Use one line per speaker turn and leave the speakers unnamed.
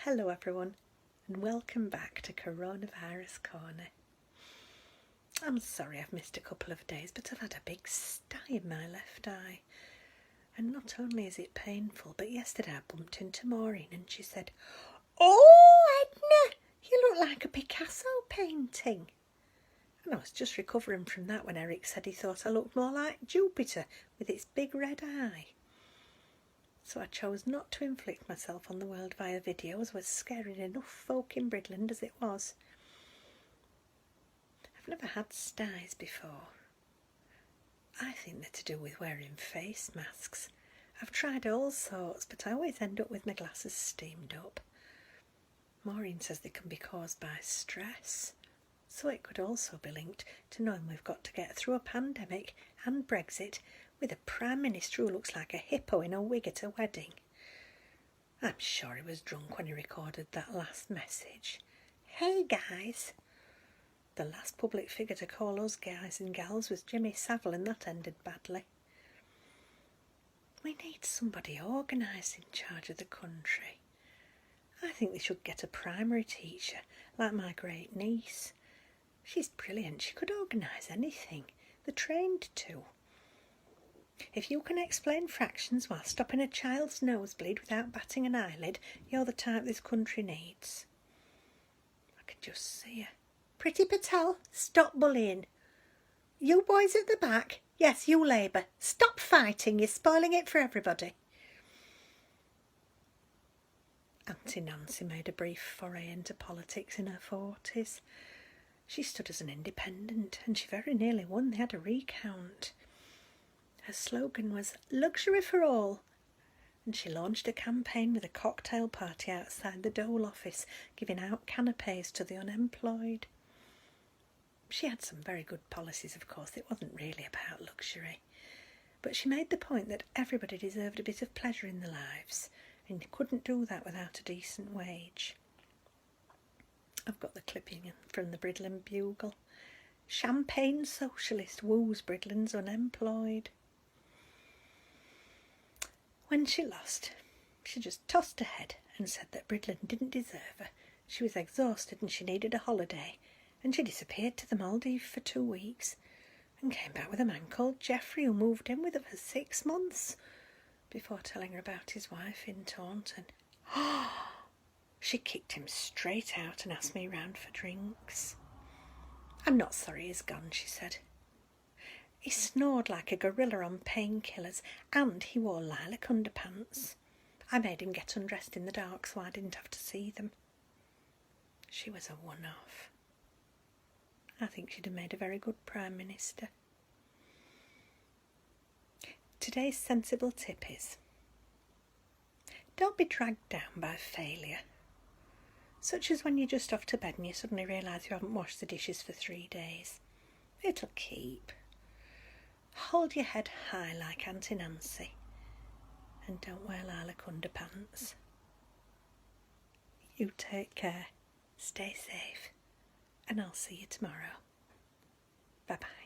Hello everyone, and welcome back to Coronavirus Corner. I'm sorry I've missed a couple of days, but I've had a big sty in my left eye. And not only is it painful, but yesterday I bumped into Maureen and she said, "Oh, Edna, you look like a Picasso painting." And I was just recovering from that when Eric said he thought I looked more like Jupiter with its big red eye. So I chose not to inflict myself on the world via video, as was scaring enough folk in Bridland as it was. I've never had styes before. I think they're to do with wearing face masks. I've tried all sorts, but I always end up with my glasses steamed up. Maureen says they can be caused by stress, so it could also be linked to knowing we've got to get through a pandemic and Brexit with a Prime Minister who looks like a hippo in a wig at a wedding. I'm sure he was drunk when he recorded that last message. Hey guys! The last public figure to call us guys and gals was Jimmy Savile, and that ended badly. We need somebody organised in charge of the country. I think they should get a primary teacher, like my great niece. She's brilliant, she could organise anything. They're trained to. If you can explain fractions while stopping a child's nosebleed without batting an eyelid, you're the type this country needs. I can just see her. Pretty Patel, stop bullying. You boys at the back, yes, you Labour, stop fighting, you're spoiling it for everybody. Auntie Nancy made a brief foray into politics in her 40s. She stood as an independent and she very nearly won. They had a recount. Her slogan was "Luxury for all," and she launched a campaign with a cocktail party outside the Dole office, giving out canapes to the unemployed. She had some very good policies, of course. It wasn't really about luxury. But she made the point that everybody deserved a bit of pleasure in their lives, and you couldn't do that without a decent wage. I've got the clipping from the Bridland Bugle. Champagne socialist woos Bridland's unemployed. When she lost, she just tossed her head and said that Bridland didn't deserve her. She was exhausted and she needed a holiday, and she disappeared to the Maldives for 2 weeks and came back with a man called Geoffrey who moved in with her for 6 months before telling her about his wife in Taunton. She kicked him straight out and asked me round for drinks. "I'm not sorry he's gone," she said. He snored like a gorilla on painkillers, and he wore lilac underpants. I made him get undressed in the dark so I didn't have to see them. She was a one-off. I think she'd have made a very good Prime Minister. Today's sensible tip is, don't be dragged down by failure, such as when you're just off to bed and you suddenly realise you haven't washed the dishes for 3 days. It'll keep. Hold your head high like Auntie Nancy, and don't wear lilac underpants. You take care, stay safe, and I'll see you tomorrow. Bye-bye.